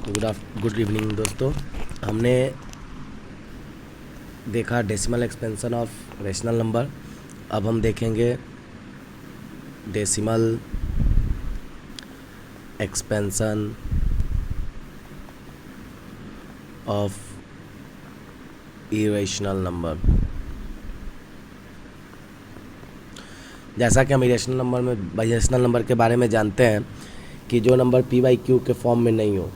Good evening दोस्तों। हमने देखा decimal expansion of rational number. अब हम देखेंगे decimal expansion of irrational number. जैसा कि हम इरेशनल नंबर के बारे में जानते हैं कि जो नंबर पी बाई क्यू के फॉर्म में नहीं हो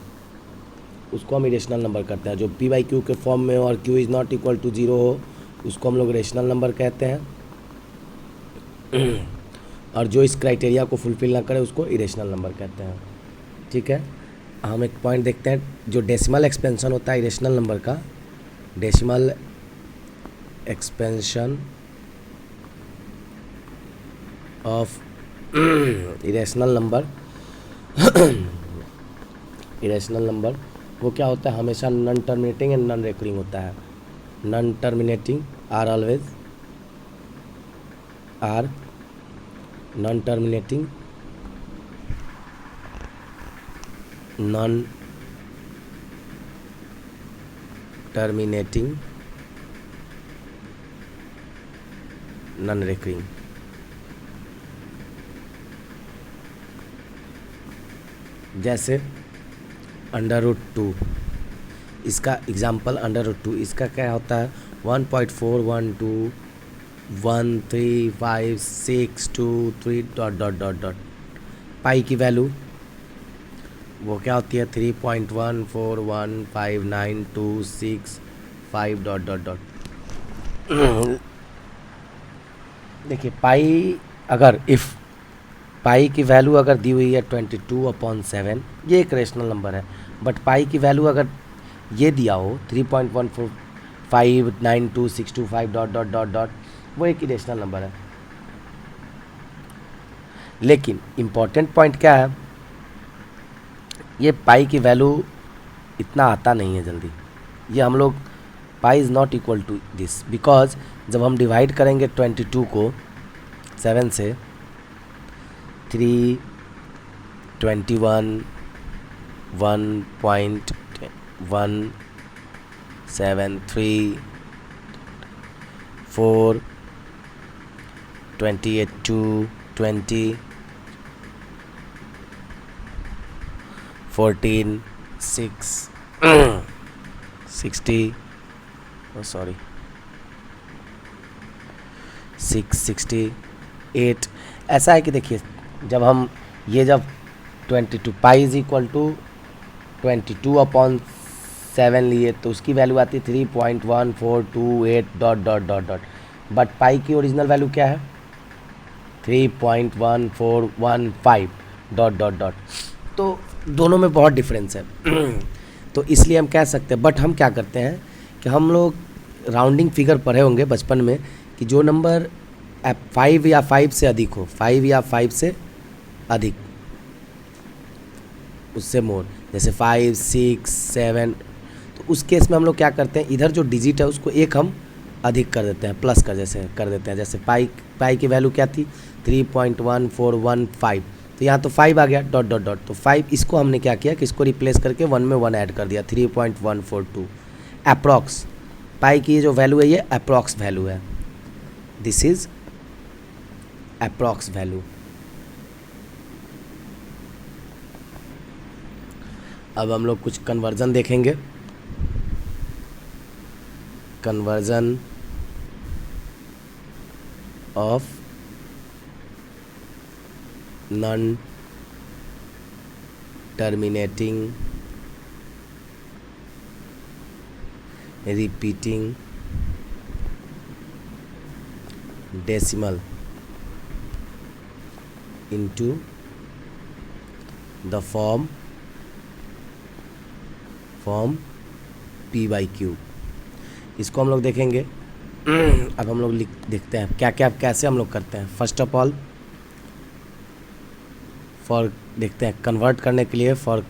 उसको हम इरेशनल नंबर करते हैं। जो पी बाई क्यू के फॉर्म में हो और Q is not equal to zero हो उसको हम लोग रेशनल नंबर कहते हैं, और जो इस क्राइटेरिया को फुलफिल ना करे उसको इरेशनल नंबर कहते हैं। ठीक है, हम एक पॉइंट देखते हैं। जो डेसिमल एक्सपेंशन होता है इरेशनल नंबर का, decimal expansion of irrational number वो क्या होता है, हमेशा non terminating and non recurring होता है। Non terminating are always are non terminating non recurring. जैसे √2, इसका एग्जाम्पल √2, इसका क्या होता है 1.41213562 पाई की वैल्यू वो क्या होती है 3.14159265 ... देखिए पाई, अगर इफ़ पाई की वैल्यू अगर दी हुई है 22/7, ये एक रेशनल नंबर है। बट पाई की वैल्यू अगर ये दिया हो 3.1459265 ... वो एक इरेशनल नंबर है। लेकिन इम्पॉर्टेंट पॉइंट क्या है, ये पाई की वैल्यू इतना आता नहीं है जल्दी। ये हम लोग pi is not equal to this, because जब हम डिवाइड करेंगे 22 को 7 से, 3, 21, 1.173, 4, 28, 2, 20, 14, 6, 60, 668। ऐसा है कि देखिए जब 22 पाई इज इक्वल टू 22/7 लिए तो उसकी वैल्यू आती है 3.1428 ... बट पाई की ओरिजिनल वैल्यू क्या है 3.1415 ... तो दोनों में बहुत डिफरेंस है। तो इसलिए हम कह सकते हैं, बट हम क्या करते हैं कि हम लोग राउंडिंग फिगर पढ़े होंगे बचपन में कि जो नंबर 5 या 5 से अधिक हो, 5 या 5 से अधिक, उससे मोर, जैसे 5, 6, 7, तो उस केस में हम लोग क्या करते हैं, इधर जो डिजिट है उसको एक हम अधिक कर देते हैं, प्लस कर देते हैं। जैसे पाई की वैल्यू क्या थी 3.1415, तो यहाँ तो 5 आ गया डॉट डॉट डॉट, तो 5 इसको हमने क्या किया कि इसको रिप्लेस करके 1 में 1 ऐड कर दिया 3.142 अप्रॉक्स। पाई की ये जो वैल्यू है ये अप्रॉक्स वैल्यू है, दिस इज अप्रॉक्स वैल्यू। अब हम लोग कुछ कन्वर्जन देखेंगे। Conversion of non terminating repeating decimal into the form p/q। इसको हम लोग देखेंगे। अब हम लोग देखते हैं कैसे हम लोग करते हैं। फर्स्ट ऑफ ऑल फॉर देखते हैं कन्वर्ट करने के लिए, फॉर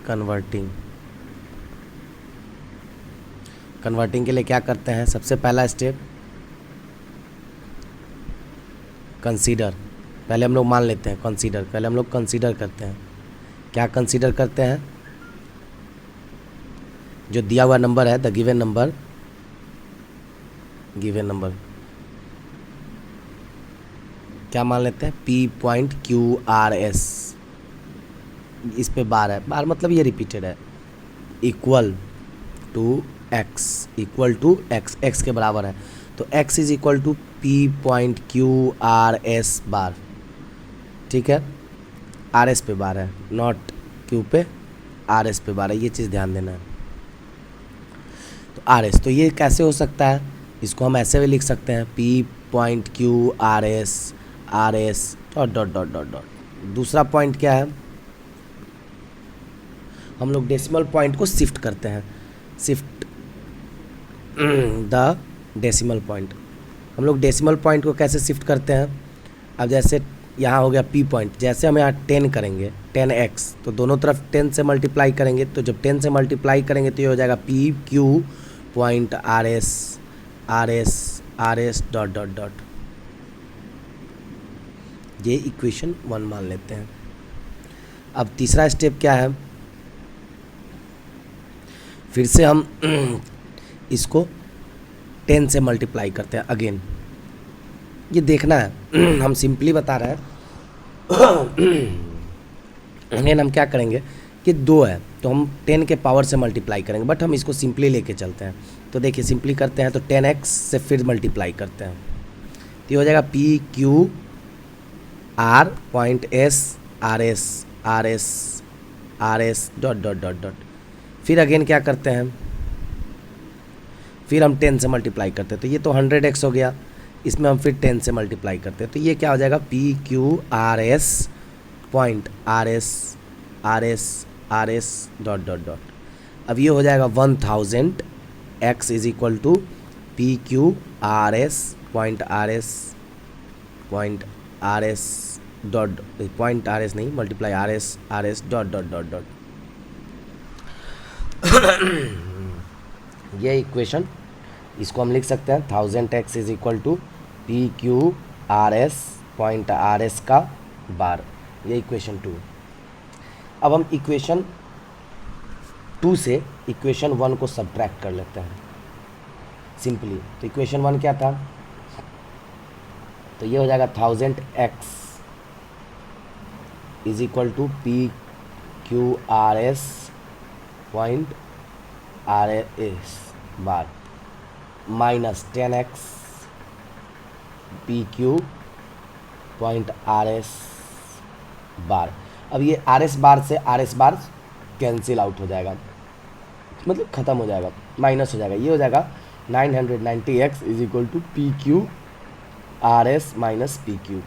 कन्वर्टिंग के लिए क्या करते हैं, सबसे पहला स्टेप कंसीडर। पहले हम लोग मान लेते हैं कंसीडर, पहले हम लोग कंसीडर करते हैं। क्या कंसीडर करते हैं जो दिया हुआ नंबर है, द गिवन नंबर क्या मान लेते हैं, P.QRS, इस पे बार है, बार मतलब ये रिपीटेड है, इक्वल टू एक्स, एक्स के बराबर है, तो x is equal to P.QRS bar, ठीक है, RS पे बार है, नॉट Q पे, RS पे बार है, ये चीज़ ध्यान देना है। तो RS, तो ये कैसे हो सकता है, इसको हम ऐसे भी लिख सकते हैं P.QRS RS dot dot dot dot dot. दूसरा पॉइंट क्या है, हम लोग डेसिमल पॉइंट को शिफ्ट करते हैं, शिफ्ट द डेसिमल पॉइंट। हम लोग डेसिमल पॉइंट को कैसे शिफ्ट करते हैं, अब जैसे यहाँ हो गया P पॉइंट, जैसे हम यहाँ 10 करेंगे 10x, तो दोनों तरफ 10 से मल्टीप्लाई करेंगे, तो जब 10 से मल्टीप्लाई करेंगे तो ये हो जाएगा PQ.RS डॉट डॉट डॉट। ये इक्वेशन 1 मान लेते हैं। अब तीसरा स्टेप क्या है, फिर से हम इसको 10 से मल्टीप्लाई करते हैं अगेन, ये देखना है हम सिंपली बता रहे हैं अगेन हम क्या करेंगे कि 2 है तो हम 10 के पावर से मल्टीप्लाई करेंगे, बट हम इसको सिंपली लेके चलते हैं। तो देखिए सिंपली करते हैं तो 10x से फिर मल्टीप्लाई करते हैं, तो ये हो जाएगा PQR.RS dot dot dot dot. फिर अगेन क्या करते हैं, फिर हम 10 से मल्टीप्लाई करते हैं, तो ये तो 100x हो गया, इसमें हम फिर 10 से मल्टीप्लाई करते हैं, तो ये क्या हो जाएगा PQRS.RS डॉट डॉट डॉट। अब ये हो जाएगा 1000 x is equal to PQRS.RS dot .RS नहीं multiply RS dot dot dot dot. ये इक्वेशन, इसको हम लिख सकते हैं 1000x is equal to PQRS.RS का बार, ये इक्वेशन 2। अब हम इक्वेशन 2 से इक्वेशन 1 को सब्ट्रैक्ट कर लेते हैं सिंपली। तो इक्वेशन 1 क्या था, तो ये हो जाएगा 1000x is equal to PQRS.RS bar minus 10x PQ.RS bar. अब ये RS बार से RS बार कैंसिल आउट हो जाएगा, मतलब ख़त्म हो जाएगा, माइनस हो जाएगा, ये हो जाएगा 990x is equal to PQRS minus PQ।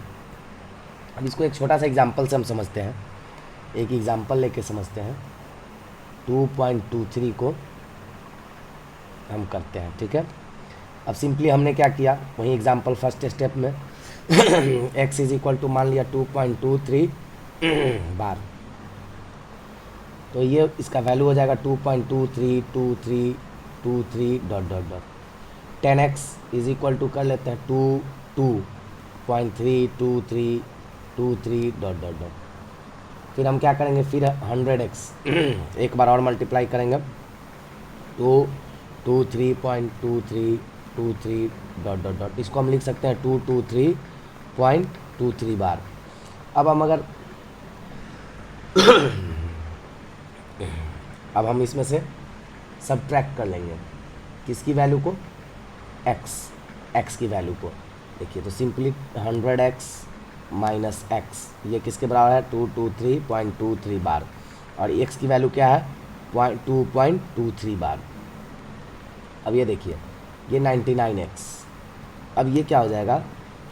अब इसको एक छोटा सा एग्जांपल से हम समझते हैं, एक एग्जांपल लेके समझते हैं। 2.23 को हम करते हैं, ठीक है। अब सिंपली हमने क्या किया, वही एग्जांपल फर्स्ट स्टेप में x इज इक्वल टू मान लिया 2.23 बार, तो ये इसका वैल्यू हो जाएगा 2.232323 dot dot dot. 10x is equal to कर लेते हैं 2.32323 डॉट डॉट डॉट। फिर हम क्या करेंगे, फिर 100x एक बार और मल्टीप्लाई करेंगे, तो 23.2323 डॉट डॉट डॉट, इसको हम लिख सकते हैं 223.23 बार। अब हम अगर अब हम इसमें से सब्ट्रैक्ट कर लेंगे किसकी वैल्यू को, x की वैल्यू को। देखिए तो सिंपली 100x माइनस x, ये किसके बराबर है 223.23 बार, और x की वैल्यू क्या है 2.23 बार। अब ये देखिए ये 99x, अब ये क्या हो जाएगा,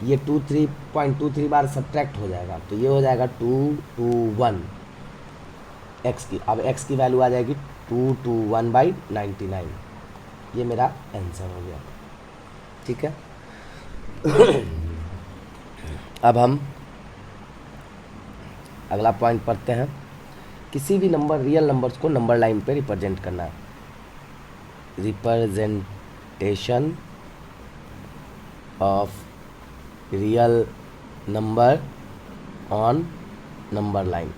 ये 23.23 बार सब्ट्रैक्ट हो जाएगा, तो ये हो जाएगा 221 x की। अब x की वैल्यू आ जाएगी 221/99, ये मेरा आंसर हो गया, ठीक है। अब हम अगला पॉइंट पढ़ते हैं, किसी भी नंबर रियल नंबर्स को नंबर लाइन पे रिप्रेजेंट करना है, representation of real number on number line.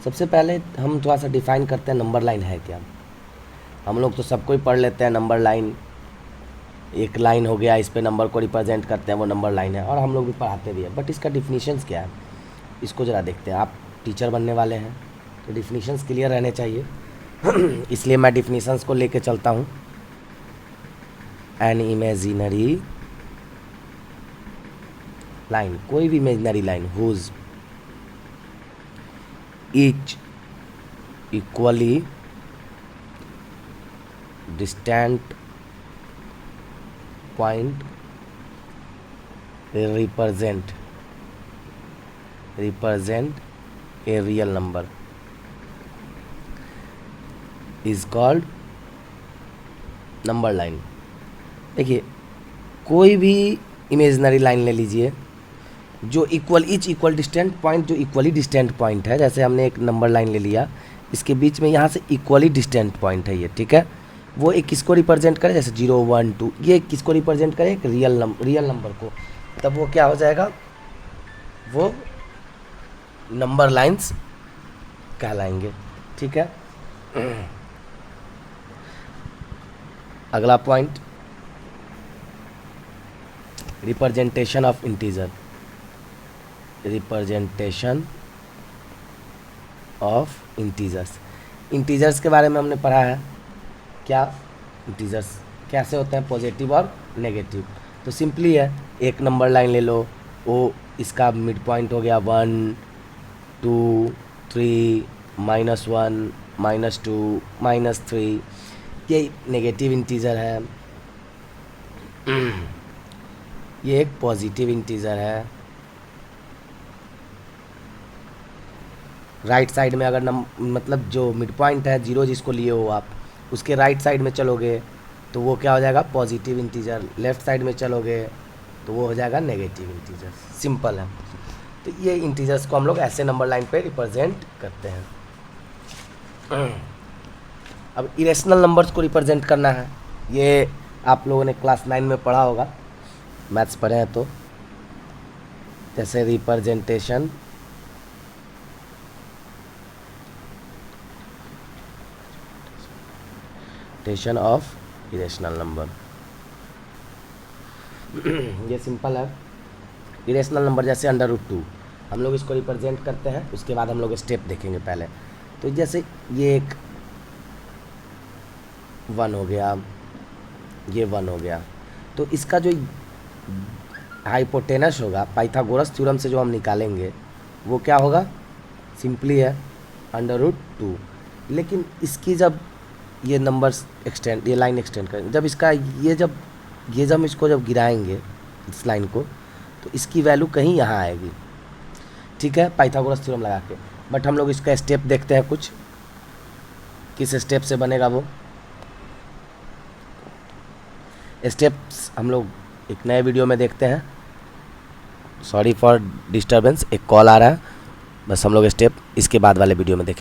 सबसे पहले हम थोड़ा सा डिफाइन करते हैं नंबर लाइन है क्या। हम लोग तो सबको ही पढ़ लेते हैं नंबर लाइन, एक लाइन हो गया, इस पे नंबर को रिप्रेजेंट करते हैं, वो नंबर लाइन है, और हम लोग भी पढ़ाते भी हैं। बट इसका डिफिनीशंस क्या है, इसको ज़रा देखते हैं। आप टीचर बनने वाले हैं तो डिफिनीशंस क्लियर रहने चाहिए इसलिए मैं डिफिनीशंस को लेके चलता हूँ। एन इमेजिनरी लाइन, कोई भी imaginary line whose each equally distant point represent a real number is called number line। देखिए, कोई भी इमेजिनरी लाइन ले लीजिए जो इक्वल डिस्टेंट पॉइंट, जो इक्वली डिस्टेंट पॉइंट है। जैसे हमने एक नंबर लाइन ले लिया, इसके बीच में यहाँ से इक्वली डिस्टेंट पॉइंट है ये, ठीक है। वो एक किसको रिप्रेजेंट करे, जैसे 0 1 2, ये किसको रिप्रेजेंट करे, एक रियल नंबर को। तब वो क्या हो जाएगा, वो नंबर लाइंस कहलाएंगे, ठीक है। अगला point, representation of integer. Representation of integers के बारे में हमने पढ़ा है। क्या इंटीजर्स कैसे होते हैं, पॉजिटिव और नेगेटिव। तो सिंपली है, एक नंबर लाइन ले लो, वो इसका मिड पॉइंट हो गया 1 2 3 -1 -2 -3, ये नेगेटिव इंटीजर है। ये एक पॉजिटिव इंटीजर है। राइट साइड में अगर मतलब जो मिड पॉइंट है 0 जिसको लिए हो आप, उसके राइट साइड में चलोगे तो वो क्या हो जाएगा, पॉजिटिव इंटीजर। लेफ़्ट साइड में चलोगे तो वो हो जाएगा नेगेटिव इंटीजर। सिंपल है। तो ये इंटीजर्स को हम लोग ऐसे नंबर लाइन पे रिप्रेजेंट करते हैं। अब इरेशनल नंबर्स को रिप्रेजेंट करना है, ये आप लोगों ने क्लास 9 में पढ़ा होगा, मैथ्स पढ़े हैं तो। जैसे रिप्रेजेंटेशन ऑफ इरेशनल नंबर। ये सिंपल है। इरेशनल नंबर जैसे √2 हम लोग इसको रिप्रेजेंट करते हैं, उसके बाद हम लोग स्टेप देखेंगे पहले। तो जैसे ये एक 1 हो गया, ये 1 हो गया, तो इसका जो हाइपोटेनस होगा पाइथागोरस थ्योरम से जो हम निकालेंगे वो क्या होगा, सिंपली है √2। लेकिन इसकी जब ये नंबर्स एक्सटेंड, ये लाइन एक्सटेंड करेंगे, जब इसका जब इसको जब गिराएंगे इस लाइन को, तो इसकी वैल्यू कहीं यहाँ आएगी, ठीक है, पाइथागोरस थ्योरम लगा के। बट हम लोग इसका स्टेप देखते हैं, कुछ किस स्टेप से बनेगा वो स्टेप्स हम लोग एक नए वीडियो में देखते हैं। सॉरी फॉर डिस्टर्बेंस, एक कॉल आ रहा है, बस हम लोग स्टेप इसके बाद वाले वीडियो में देखें।